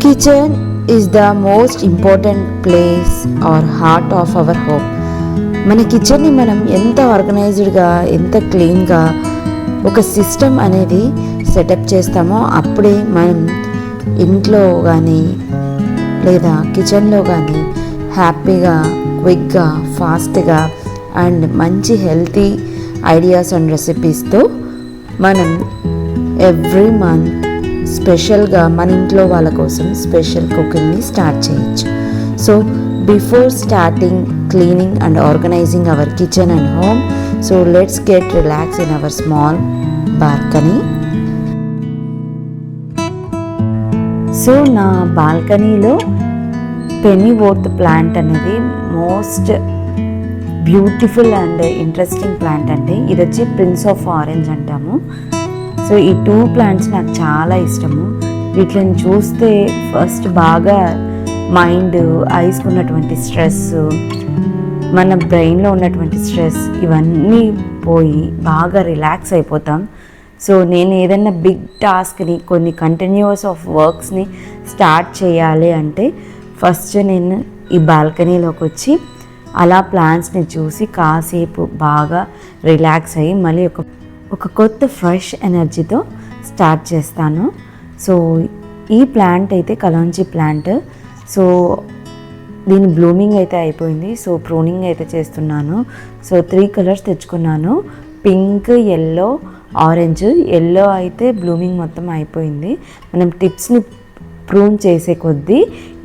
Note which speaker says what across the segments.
Speaker 1: Kitchen is the most important place or heart of our home. మన కిచెన్ని మనం ఎంత ఆర్గనైజ్డ్గా, ఎంత క్లీన్గా ఒక సిస్టమ్ అనేది సెటప్ చేస్తామో అప్పుడే మనం ఇంట్లో కానీ లేదా కిచెన్లో కానీ హ్యాపీగా, క్విక్గా, ఫాస్ట్గా అండ్ మంచి హెల్తీ ఐడియాస్ అండ్ రెసిపీస్తో మనం ఎవ్రీ మంత్ స్పెషల్గా మన ఇంట్లో వాళ్ళ కోసం స్పెషల్ కుకింగ్ని స్టార్ట్ చేయొచ్చు. So before starting cleaning and organizing our kitchen and home, so let's get relaxed in our small balcony. So నా బాల్కనీలో పెనీవర్త్ ప్లాంట్ అనేది most beautiful and interesting plant అండి. ఇది వచ్చి ప్రిన్స్ ఆఫ్ ఆరెంజ్ అంటాము. సో ఈ 2 plants నాకు చాలా ఇష్టము. వీటిని చూస్తే ఫస్ట్ బాగా మైండ్, ఐస్కి ఉన్నటువంటి స్ట్రెస్, మన బ్రెయిన్లో ఉన్నటువంటి స్ట్రెస్ ఇవన్నీ పోయి బాగా రిలాక్స్ అయిపోతాం. సో నేను ఏదైనా బిగ్ టాస్క్ని, కొన్ని కంటిన్యూస్ ఆఫ్ వర్క్స్ని స్టార్ట్ చేయాలి అంటే ఫస్ట్ నేను ఈ బాల్కనీలోకి వచ్చి అలా ప్లాంట్స్ని చూసి కాసేపు బాగా రిలాక్స్ అయ్యి మళ్ళీ ఒక కొత్త ఫ్రెష్ ఎనర్జీతో స్టార్ట్ చేస్తాను. సో ఈ ప్లాంట్ అయితే కలాంజీ ప్లాంట్. సో దీని బ్లూమింగ్ అయితే అయిపోయింది. సో ప్రూనింగ్ అయితే చేస్తున్నాను. సో 3 కలర్స్ తెచ్చుకున్నాను, పింక్, ఎల్లో, ఆరెంజ్. ఎల్లో అయితే బ్లూమింగ్ మొత్తం అయిపోయింది. మనం టిప్స్ని ప్రూన్ చేసే కొద్దీ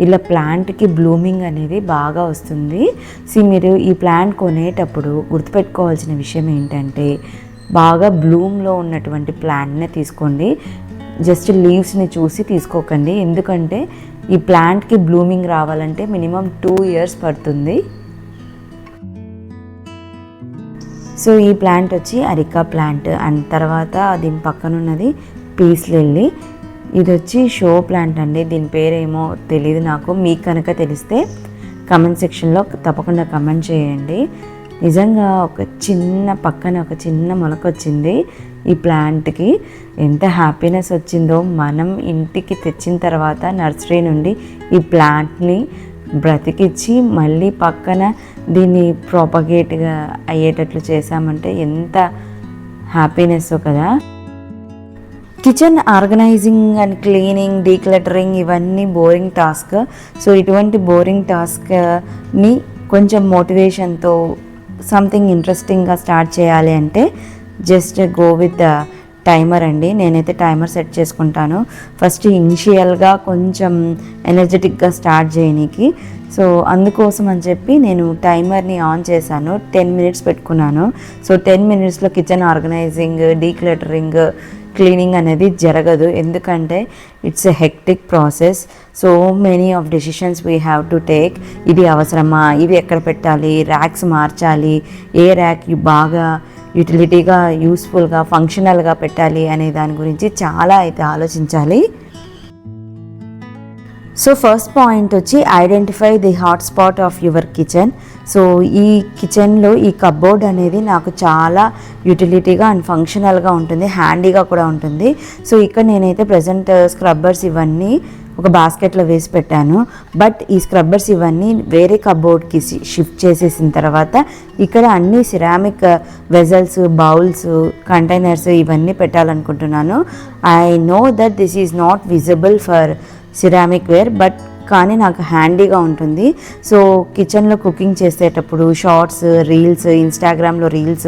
Speaker 1: ఇలా ప్లాంట్కి బ్లూమింగ్ అనేది బాగా వస్తుంది. మీరు ఈ ప్లాంట్ కొనేటప్పుడు గుర్తుపెట్టుకోవాల్సిన విషయం ఏంటంటే బాగా బ్లూమ్లో ఉన్నటువంటి ప్లాంట్నే తీసుకోండి. జస్ట్ లీవ్స్ని చూసి తీసుకోకండి. ఎందుకంటే ఈ ప్లాంట్కి బ్లూమింగ్ రావాలంటే మినిమం 2 years పడుతుంది. సో ఈ ప్లాంట్ వచ్చి అరికా ప్లాంట్. అండ్ తర్వాత దీని పక్కన ఉన్నది పీస్ లిల్లీ. ఇది వచ్చి షో ప్లాంట్ అండి. దీని పేరేమో తెలియదు నాకు. మీకు కనుక తెలిస్తే కమెంట్ సెక్షన్లో తప్పకుండా కమెంట్ చేయండి. నిజంగా పక్కన ఒక చిన్న మొలక వచ్చింది. ఈ ప్లాంట్కి ఎంత హ్యాపీనెస్ వచ్చిందో. మనం ఇంటికి తెచ్చిన తర్వాత నర్సరీ నుండి ఈ ప్లాంట్ని బ్రతికిచ్చి మళ్ళీ పక్కన దీన్ని ప్రాపగేట్గా అయ్యేటట్లు చేసామంటే ఎంత హ్యాపీనెస్ కదా. Kitchen organising and cleaning, decluttering ఇవన్నీ బోరింగ్ టాస్క్. సో ఇటువంటి బోరింగ్ టాస్క్ని కొంచెం మోటివేషన్తో సంథింగ్ ఇంట్రెస్టింగ్గా స్టార్ట్ చేయాలి అంటే just go with the timer అండి. నేనైతే టైమర్ సెట్ చేసుకుంటాను ఫస్ట్ ఇనిషియల్గా కొంచెం ఎనర్జెటిక్గా స్టార్ట్ చేయడానికి. సో అందుకోసం అని చెప్పి నేను టైమర్ని ఆన్ చేశాను. 10 minutes పెట్టుకున్నాను. సో 10 minutesలో కిచెన్ ఆర్గనైజింగ్, డీక్లటరింగ్, క్లీనింగ్ అనేది జరగదు. ఎందుకంటే it's a hectic process. So many of decisions we have to take. ఇది అవసరమా, ఇది ఎక్కడ పెట్టాలి, ర్యాక్స్ మార్చాలి, ఏ ర్యాక్ బాగా యూటిలిటీగా, యూస్ఫుల్గా, ఫంక్షనల్గా పెట్టాలి అనే దాని గురించి చాలా అయితే ఆలోచించాలి. సో ఫస్ట్ పాయింట్ వచ్చి identify the hot spot of your kitchen. So ఈ కిచెన్లో ఈ కప్బోర్డ్ అనేది నాకు చాలా యూటిలిటీగా అండ్ ఫంక్షనల్గా ఉంటుంది, హ్యాండీగా కూడా ఉంటుంది. సో ఇక్కడ నేనైతే ప్రజెంట్ స్క్రబ్బర్స్ ఇవన్నీ ఒక బాస్కెట్లో వేసి పెట్టాను. బట్ ఈ స్క్రబ్బర్స్ ఇవన్నీ వేరే కప్బోర్డ్కి షిఫ్ట్ చేసేసిన తర్వాత ఇక్కడ అన్ని సిరామిక్ వెజల్స్, బౌల్స్, కంటైనర్స్ ఇవన్నీ పెట్టాలనుకుంటున్నాను. I know that this is not visible for ceramic ware, but కానీ నాకు హ్యాండీగా ఉంటుంది. సో కిచెన్లో కుకింగ్ చేసేటప్పుడు షార్ట్స్, రీల్స్, ఇన్స్టాగ్రామ్లో రీల్స్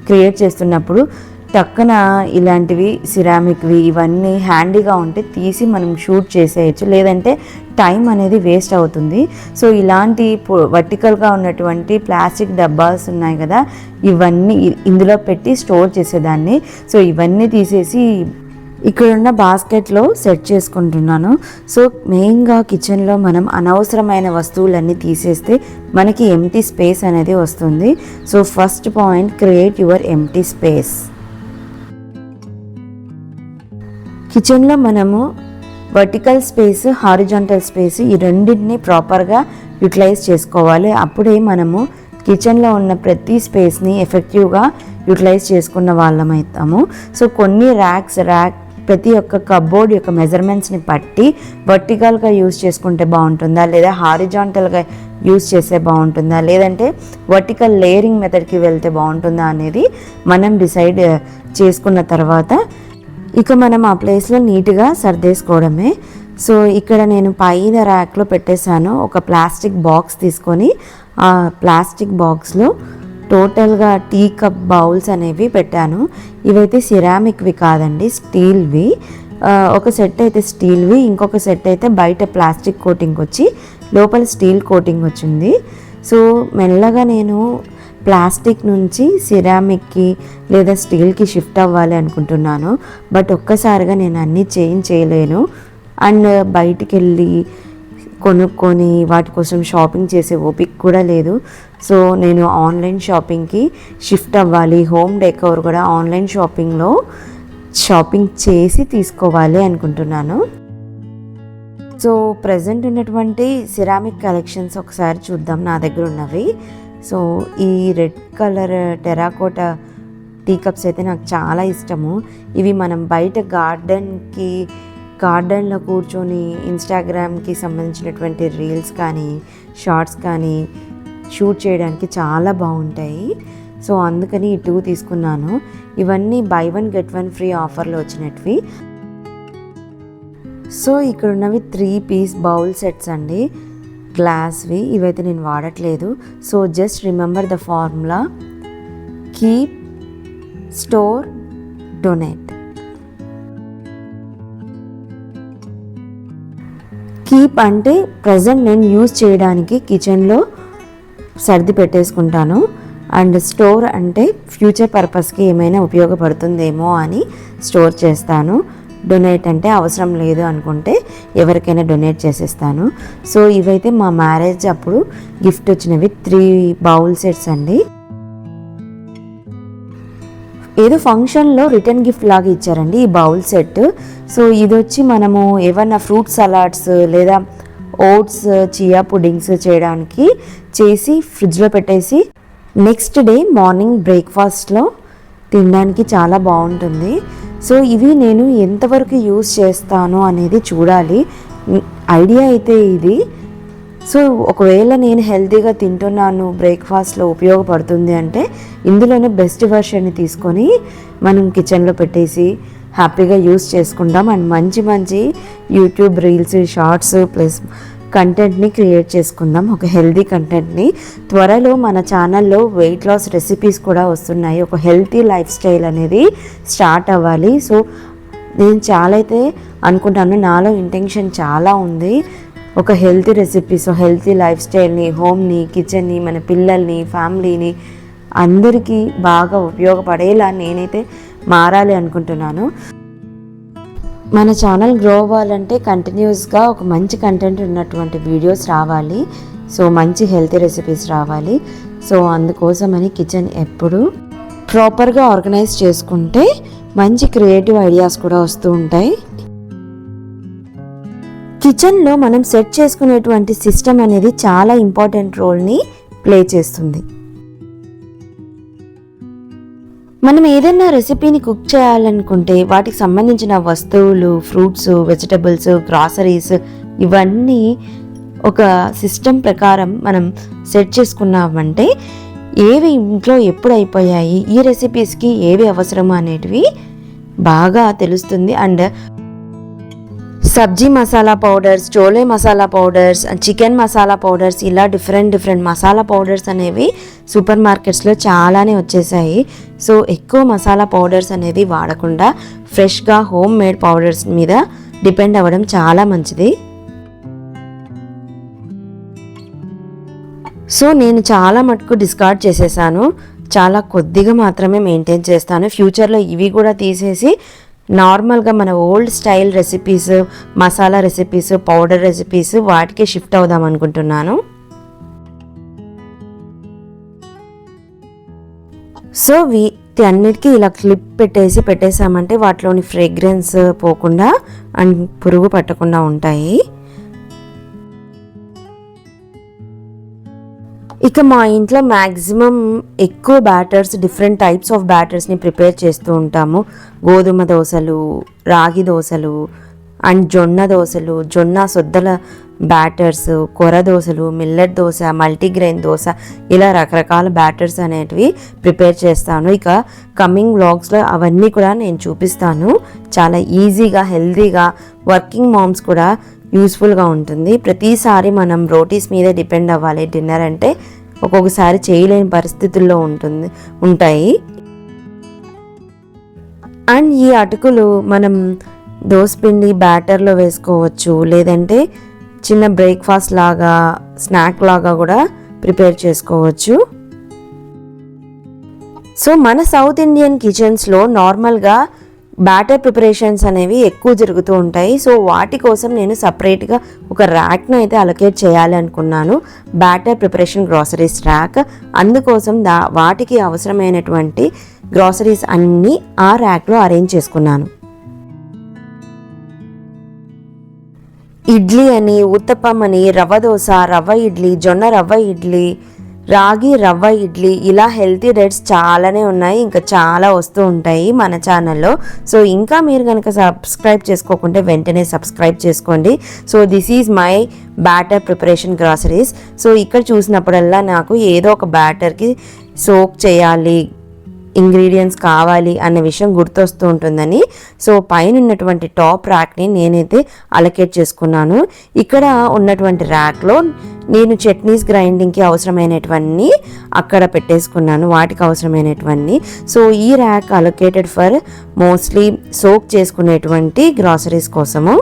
Speaker 1: క్రియేట్ చేస్తున్నప్పుడు టక్కున ఇలాంటివి సిరామిక్వి ఇవన్నీ హ్యాండీగా ఉంటే తీసి మనం షూట్ చేసేయచ్చు, లేదంటే టైం అనేది వేస్ట్ అవుతుంది. సో ఇలాంటి వర్టికల్గా ఉన్నటువంటి ప్లాస్టిక్ డబ్బాస్ ఉన్నాయి కదా, ఇవన్నీ ఇందులో పెట్టి స్టోర్ చేసేదాన్ని. సో ఇవన్నీ తీసేసి ఇక్కడున్న బాస్కెట్లో సెట్ చేసుకుంటున్నాను. సో మెయిన్గా కిచెన్లో మనం అనవసరమైన వస్తువులన్నీ తీసేస్తే మనకి ఎంటీ స్పేస్ అనేది వస్తుంది. So first point, create your empty space. కిచెన్లో మనము వర్టికల్ స్పేస్, హారిజాంటల్ స్పేస్ ఈ రెండింటిని ప్రాపర్గా యూటిలైజ్ చేసుకోవాలి. అప్పుడే మనము కిచెన్లో ఉన్న ప్రతి స్పేస్ని ఎఫెక్టివ్గా యూటిలైజ్ చేసుకున్న వాళ్ళం అవుతాము. సో కొన్ని ర్యాక్ ప్రతి ఒక్క కబోర్డ్ యొక్క మెజర్మెంట్స్ని బట్టి వర్టికల్గా యూస్ చేసుకుంటే బాగుంటుందా, లేదా హారిజాంటల్గా యూస్ చేస్తే బాగుంటుందా, లేదంటే వర్టికల్ లేయరింగ్ మెథడ్కి వెళ్తే బాగుంటుందా అనేది మనం డిసైడ్ చేసుకున్న తర్వాత ఇక మనం ఆ ప్లేస్లో నీట్గా సర్దేసుకోవడమే. సో ఇక్కడ నేను పైన ర్యాక్లో పెట్టేశాను. ఒక ప్లాస్టిక్ బాక్స్ తీసుకొని ఆ ప్లాస్టిక్ బాక్స్లో టోటల్గా టీ కప్ బౌల్స్ అనేవి పెట్టాను. ఇవైతే సిరామిక్వి కాదండి, స్టీల్వి. ఒక సెట్ అయితే స్టీల్వి, ఇంకొక సెట్ అయితే బయట ప్లాస్టిక్ కోటింగ్ వచ్చి లోపల స్టీల్ కోటింగ్ వచ్చింది. సో మెల్లగా నేను ప్లాస్టిక్ నుంచి సిరామిక్కి లేదా స్టీల్కి షిఫ్ట్ అవ్వాలి అనుకుంటున్నాను. బట్ ఒక్కసారిగా నేను అన్నీ చేంజ్ చేయలేను. అండ్ బయటికి వెళ్ళి కొనుక్కొని వాటి కోసం షాపింగ్ చేసే ఓపిక కూడా లేదు. సో నేను ఆన్లైన్ షాపింగ్కి షిఫ్ట్ అవ్వాలి. హోమ్ డెకోర్ కూడా ఆన్లైన్ షాపింగ్లో షాపింగ్ చేసి తీసుకోవాలి అనుకుంటున్నాను. సో ప్రజెంట్ ఉన్నటువంటి సిరామిక్ కలెక్షన్స్ ఒకసారి చూద్దాం నా దగ్గర ఉన్నవి. సో ఈ red colour terracotta tea cups అయితే నాకు చాలా ఇష్టము. ఇవి మనం బయట గార్డెన్లో కూర్చొని ఇన్స్టాగ్రామ్కి సంబంధించినటువంటి రీల్స్ కానీ షార్ట్స్ కానీ షూట్ చేయడానికి చాలా బాగుంటాయి. సో అందుకని ఈ 2 తీసుకున్నాను. ఇవన్నీ బై 1 గెట్ 1 ఫ్రీ ఆఫర్లో వచ్చినవి. సో ఇక్కడ ఉన్నవి 3 పీస్ బౌల్ సెట్స్ అండి, గ్లాస్వి. ఇవైతే నేను వాడట్లేదు. So just remember the formula, keep, store, donate. Keep అంటే ప్రజెంట్ నేను యూజ్ చేయడానికి కిచెన్లో సర్ది పెట్టేసుకుంటాను. అండ్ స్టోర్ అంటే ఫ్యూచర్ పర్పస్కి ఏమైనా ఉపయోగపడుతుందేమో అని స్టోర్ చేస్తాను. డొనేట్ అంటే అవసరం లేదు అనుకుంటే ఎవరికైనా డొనేట్ చేసేస్తాను. సో ఇవైతే మా మ్యారేజ్ అప్పుడు గిఫ్ట్ వచ్చినవి 3 బౌల్ సెట్స్ అండి. ఏదో ఫంక్షన్లో రిటర్న్ గిఫ్ట్ లాగా ఇచ్చారండి ఈ బౌల్ సెట్. సో ఇది వచ్చి మనము ఏమన్నా ఫ్రూట్ సలాడ్స్ లేదా ఓట్స్, చియా పుడింగ్స్ చేయడానికి చేసి ఫ్రిడ్జ్లో పెట్టేసి నెక్స్ట్ డే మార్నింగ్ బ్రేక్ఫాస్ట్లో తినడానికి చాలా బాగుంటుంది. సో ఇవి నేను ఎంతవరకు యూస్ చేస్తాను అనేది చూడాలి. ఐడియా అయితే ఇది. సో ఒకవేళ నేను హెల్తీగా తింటున్నాను, బ్రేక్ఫాస్ట్లో ఉపయోగపడుతుంది అంటే ఇందులోనే బెస్ట్ వెర్షన్ని తీసుకొని మనం కిచెన్లో పెట్టేసి హ్యాపీగా యూస్ చేసుకుంటాం. అండ్ మంచి యూట్యూబ్ రీల్స్, షార్ట్స్ ప్లస్ కంటెంట్ని క్రియేట్ చేసుకుందాం, ఒక హెల్తీ కంటెంట్ని. త్వరలో మన ఛానల్లో వెయిట్ లాస్ రెసిపీస్ కూడా వస్తున్నాయి. ఒక హెల్తీ లైఫ్ స్టైల్ అనేది స్టార్ట్ అవ్వాలి. సో నేను చాలా అయితే అనుకుంటాను, నాలో ఇంటెన్షన్ చాలా ఉంది. ఒక హెల్తీ రెసిపీస్, హెల్తీ లైఫ్ స్టైల్ని, హోమ్ని, కిచెన్ని, మన పిల్లల్ని, ఫ్యామిలీని అందరికీ బాగా ఉపయోగపడేలా నేనైతే మారాలి అనుకుంటున్నాను. మన ఛానల్ గ్రో అవ్వాలంటే కంటిన్యూస్గా ఒక మంచి కంటెంట్ ఉన్నటువంటి వీడియోస్ రావాలి. సో మంచి హెల్తీ రెసిపీస్ రావాలి. సో అందుకోసమని కిచెన్ ఎప్పుడు ప్రాపర్గా ఆర్గనైజ్ చేసుకుంటే మంచి క్రియేటివ్ ఐడియాస్ కూడా వస్తూ ఉంటాయి. కిచెన్లో మనం సెట్ చేసుకునేటువంటి సిస్టమ్ అనేది చాలా ఇంపార్టెంట్ రోల్ని ప్లే చేస్తుంది. మనం ఏదైనా రెసిపీని కుక్ చేయాలనుకుంటే వాటికి సంబంధించిన వస్తువులు, ఫ్రూట్స్, వెజిటబుల్స్, గ్రాసరీస్ ఇవన్నీ ఒక సిస్టమ్ ప్రకారం మనం సెట్ చేసుకున్నామంటే ఏవి ఇంట్లో ఎప్పుడు అయిపోయాయి, ఈ రెసిపీస్కి ఏవి అవసరమో అనేటివి బాగా తెలుస్తుంది. And Sabzi masala powders, chole masala powders, chicken masala powders, ఇలా డిఫరెంట్ మసాలా పౌడర్స్ అనేవి సూపర్ మార్కెట్స్లో చాలానే వచ్చేసాయి. సో ఎక్కువ మసాలా పౌడర్స్ అనేది వాడకుండా ఫ్రెష్గా హోమ్ మేడ్ పౌడర్స్ మీద డిపెండ్ అవ్వడం చాలా మంచిది. సో నేను చాలా మటుకు డిస్కార్డ్ చేసేసాను, చాలా కొద్దిగా మాత్రమే మెయింటైన్ చేస్తాను. ఫ్యూచర్లో ఇవి కూడా తీసేసి నార్మల్గా మన old style recipes, masala recipes, powder recipes వాటికే షిఫ్ట్ అవుదాం అనుకుంటున్నాను. సో వీటి అన్నిటికీ ఇలా క్లిప్ పెట్టేసామంటే వాటిలోని ఫ్రేగ్రెన్స్ పోకుండా అండ్ పురుగు పట్టకుండా ఉంటాయి. ఇక మా ఇంట్లో మ్యాక్సిమం ఎక్కువ బ్యాటర్స్, డిఫరెంట్ టైప్స్ ఆఫ్ బ్యాటర్స్ని ప్రిపేర్ చేస్తూ ఉంటాము. గోధుమ దోశలు, రాగి దోశలు అండ్ జొన్న దోశలు, జొన్న సొద్దల బ్యాటర్స్, కొర దోశలు, మిల్లెట్ దోశ, మల్టీగ్రెయిన్ దోశ, ఇలా రకరకాల బ్యాటర్స్ అనేటివి ప్రిపేర్ చేస్తాను. ఇక కమింగ్ వ్లాగ్స్లో అవన్నీ కూడా నేను చూపిస్తాను. చాలా ఈజీగా, హెల్తీగా, వర్కింగ్ మామ్స్ కూడా యూస్ఫుల్గా ఉంటుంది. ప్రతిసారి మనం రోటీస్ మీద డిపెండ్ అవ్వాలి డిన్నర్ అంటే ఒక్కొక్కసారి చేయలేని పరిస్థితుల్లో ఉంటాయి. అండ్ ఈ అటుకులు మనం దోసపిండి బ్యాటర్లో వేసుకోవచ్చు, లేదంటే చిన్న బ్రేక్ఫాస్ట్ లాగా, స్నాక్ లాగా కూడా ప్రిపేర్ చేసుకోవచ్చు. సో మన సౌత్ ఇండియన్ కిచెన్స్లో నార్మల్గా బ్యాటర్ ప్రిపరేషన్స్ అనేవి ఎక్కువ జరుగుతూ ఉంటాయి. సో వాటి కోసం నేను సపరేట్గా ఒక ర్యాక్ను అయితే అలొకేట్ చేయాలి అనుకున్నాను, బ్యాటర్ ప్రిపరేషన్ గ్రాసరీస్ ర్యాక్. అందుకోసం వాటికి అవసరమైనటువంటి గ్రాసరీస్ అన్నీ ఆ ర్యాక్లో అరేంజ్ చేసుకున్నాను. ఇడ్లీ అని, ఉత్తప్పం అని, రవ్వ దోశ, రవ్వ ఇడ్లీ, జొన్న రవ్వ ఇడ్లీ, రాగి రవ్వ ఇడ్లీ, ఇలా హెల్తీ డైట్స్ చాలానే ఉన్నాయి. ఇంకా చాలా వస్తూ ఉంటాయి మన ఛానల్లో. సో ఇంకా మీరు కనుక సబ్స్క్రైబ్ చేసుకోకుంటే వెంటనే సబ్స్క్రైబ్ చేసుకోండి. So this is my batter preparation groceries. So ఇక్కడ చూసినప్పుడల్లా నాకు ఏదో ఒక బ్యాటర్కి సోక్ చేయాలి, ఇంగ్రీడియంట్స్ కావాలి అన్న విషయం గుర్తొస్తూ ఉంటుందని సో పైన ఉన్నటువంటి టాప్ ర్యాక్ని నేనైతే అలొకేట్ చేసుకున్నాను. ఇక్కడ ఉన్నటువంటి ర్యాక్లో నేను చట్నీస్ గ్రైండింగ్కి అవసరమైనటువన్నీ అక్కడ పెట్టేసుకున్నాను, వాటికి అవసరమైనటువన్నీ. సో ఈ rack allocated for mostly soak చేసుకునేటువంటి గ్రాసరీస్ కోసము.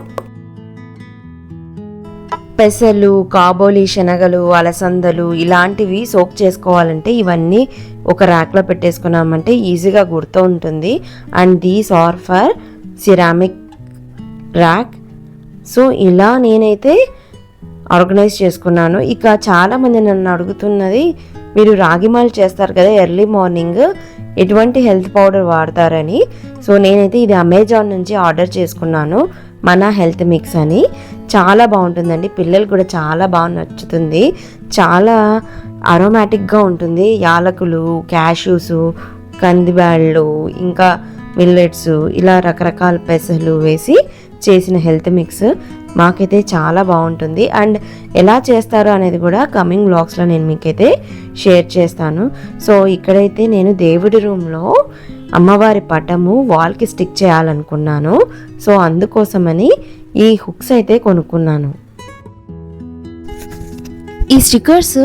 Speaker 1: పెసలు, కాబోలి శనగలు, అలసందలు ఇలాంటివి సోక్ చేసుకోవాలంటే ఇవన్నీ ఒక ర్యాక్లో పెట్టేసుకున్నామంటే ఈజీగా గుర్తు ఉంటుంది. And these are for ceramic rack. So ఇలా నేనైతే ఆర్గనైజ్ చేసుకున్నాను. ఇక చాలామంది నన్ను అడుగుతున్నది, మీరు రాగి మాల్ చేస్తారు కదా ఎర్లీ మార్నింగ్, ఎటువంటి హెల్త్ పౌడర్ వాడతారని. సో నేనైతే ఇది అమెజాన్ నుంచి ఆర్డర్ చేసుకున్నాను, మన హెల్త్ మిక్స్ అని. చాలా బాగుంటుందండి, పిల్లలు కూడా చాలా బాగా నచ్చుతుంది. చాలా అరోమాటిక్గా ఉంటుంది. యాలకులు, క్యాష్యూస్, కందిబ్యాళ్ళు, ఇంకా మిల్లెట్స్, ఇలా రకరకాల పెసలు వేసి చేసిన హెల్త్ మిక్స్ మాకైతే చాలా బాగుంటుంది. అండ్ ఎలా చేస్తారో అనేది కూడా కమింగ్ వ్లాగ్స్లో నేను మీకైతే షేర్ చేస్తాను. సో ఇక్కడైతే నేను దేవుడి రూమ్లో అమ్మవారి పటము వాల్కి స్టిక్ చేయాలనుకున్నాను. సో అందుకోసమని ఈ హుక్స్ అయితే కొనుక్కున్నాను. ఈ స్టిక్కర్స్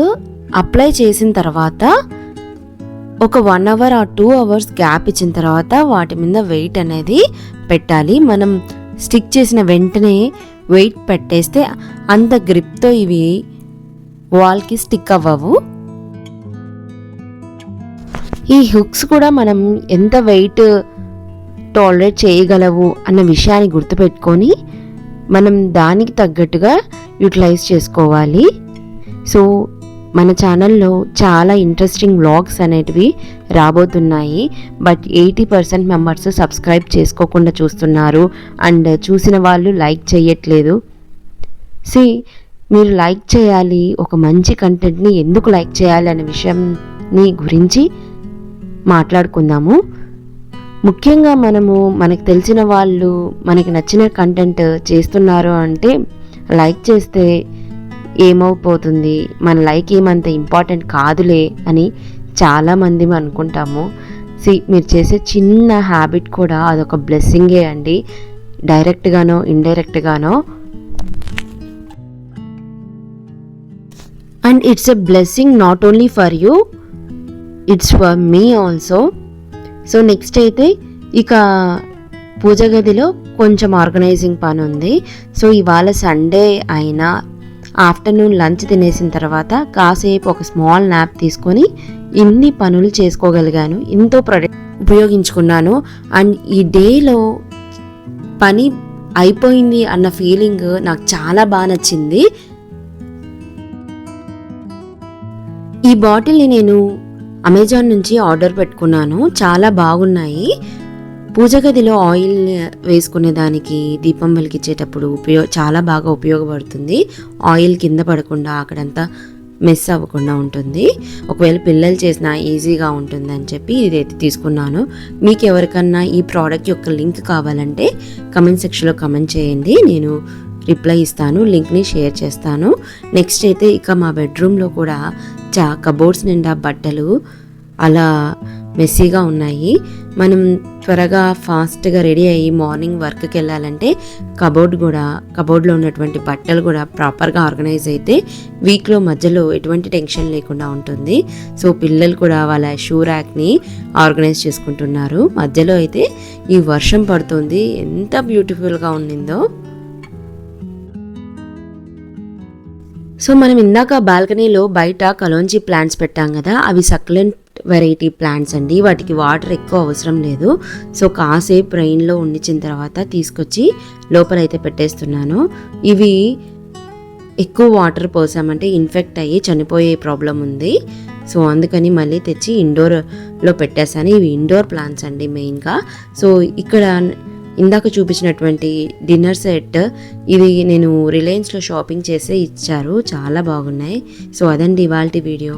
Speaker 1: అప్లై చేసిన తర్వాత ఒక 1 hour or 2 hours గ్యాప్ ఇచ్చిన తర్వాత వాటి మీద వెయిట్ అనేది పెట్టాలి. మనం స్టిక్ చేసిన వెంటనే వెయిట్ పెట్టేస్తే అంత గ్రిప్తో ఇవి వాల్కి స్టిక్ అవ్వవు. ఈ హుక్స్ కూడా మనం ఎంత వెయిట్ టాలరేట్ చేయగలవు అన్న విషయాన్ని గుర్తుపెట్టుకొని మనం దానికి తగ్గట్టుగా యూటిలైజ్ చేసుకోవాలి. సో మన ఛానల్లో చాలా ఇంట్రెస్టింగ్ వ్లాగ్స్ అనేటివి రాబోతున్నాయి. బట్ 80% మెంబర్స్ సబ్స్క్రైబ్ చేసుకోకుండా చూస్తున్నారు అండ్ చూసిన వాళ్ళు లైక్ చేయట్లేదు. మీరు లైక్ చేయాలి, ఒక మంచి కంటెంట్ని ఎందుకు లైక్ చేయాలి అనే విషయంని గురించి మాట్లాడుకుందాము. ముఖ్యంగా మనకు తెలిసిన వాళ్ళు మనకి నచ్చిన కంటెంట్ చేస్తున్నారు అంటే లైక్ చేస్తే ఏమైపోతుంది, మన లైక్ ఏమంత ఇంపార్టెంట్ కాదులే అని చాలామంది అనుకుంటాము. మీరు చేసే చిన్న హ్యాబిట్ కూడా అదొక బ్లెస్సింగే అండి, డైరెక్ట్గానో ఇండైరెక్ట్గానో. And it's a blessing not only for you, it's for me also. So next అయితే ఇక పూజ గదిలో కొంచెం ఆర్గనైజింగ్ పని ఉంది. సో ఇవాళ సండే అయినా ఆఫ్టర్నూన్ లంచ్ తినేసిన తర్వాత కాసేపు ఒక స్మాల్ న్యాప్ తీసుకొని ఇన్ని పనులు చేసుకోగలిగాను, ఎంతో ఉపయోగించుకున్నాను. అండ్ ఈ డేలో పని అయిపోయింది అన్న ఫీలింగ్ నాకు చాలా బాగా నచ్చింది. ఈ బాటిల్ని నేను అమెజాన్ నుంచి ఆర్డర్ పెట్టుకున్నాను, చాలా బాగున్నాయి. పూజ గదిలో ఆయిల్ వేసుకునే దానికి, దీపం వెలిగించేటప్పుడు చాలా బాగా ఉపయోగపడుతుంది. ఆయిల్ కింద పడకుండా అక్కడంతా మిస్ అవ్వకుండా ఉంటుంది. ఒకవేళ పిల్లలు చేసినా ఈజీగా ఉంటుందని చెప్పి ఇదైతే తీసుకున్నాను. మీకు ఎవరికన్నా ఈ ప్రోడక్ట్ యొక్క లింక్ కావాలంటే కమెంట్ సెక్షన్లో కమెంట్ చేయండి, నేను రిప్లై ఇస్తాను, లింక్ని షేర్ చేస్తాను. నెక్స్ట్ అయితే ఇక మా బెడ్రూమ్లో కూడా కబోర్డ్స్ నిండా బట్టలు అలా మెస్సీగా ఉన్నాయి. మనం త్వరగా ఫాస్ట్గా రెడీ అయ్యి మార్నింగ్ వర్క్కి వెళ్ళాలంటే కబోర్డ్లో ఉన్నటువంటి బట్టలు కూడా ప్రాపర్గా ఆర్గనైజ్ అయితే వీక్లో మధ్యలో ఎటువంటి టెన్షన్ లేకుండా ఉంటుంది. సో పిల్లలు కూడా వాళ్ళ షూ ర్యాక్ని ఆర్గనైజ్ చేసుకుంటున్నారు. మధ్యలో అయితే ఈ వర్షం పడుతుంది, ఎంత బ్యూటిఫుల్గా ఉండిందో. సో మనం ఇందాక బాల్కనీలో బయట కలోంజీ ప్లాంట్స్ పెట్టాం కదా, అవి సక్లెంట్ వెరైటీ ప్లాంట్స్ అండి. వాటికి వాటర్ ఎక్కువ అవసరం లేదు. సో కాసేపు రెయిన్లో ఉండిచిన తర్వాత తీసుకొచ్చి లోపలైతే పెట్టేస్తున్నాను. ఇవి ఎక్కువ వాటర్ పోసామంటే ఇన్ఫెక్ట్ అయ్యి చనిపోయే ప్రాబ్లం ఉంది. సో అందుకని మళ్ళీ తెచ్చి ఇండోర్లో పెట్టేశాను. ఇవి ఇండోర్ ప్లాంట్స్ అండి మెయిన్గా. సో ఇక్కడ ఇందాక చూపించినటువంటి డిన్నర్ సెట్ ఇది నేను రిలయన్స్లో షాపింగ్ చేసే ఇచ్చారు, చాలా బాగున్నాయి. సో అదండి ఇవాల్టి వీడియో.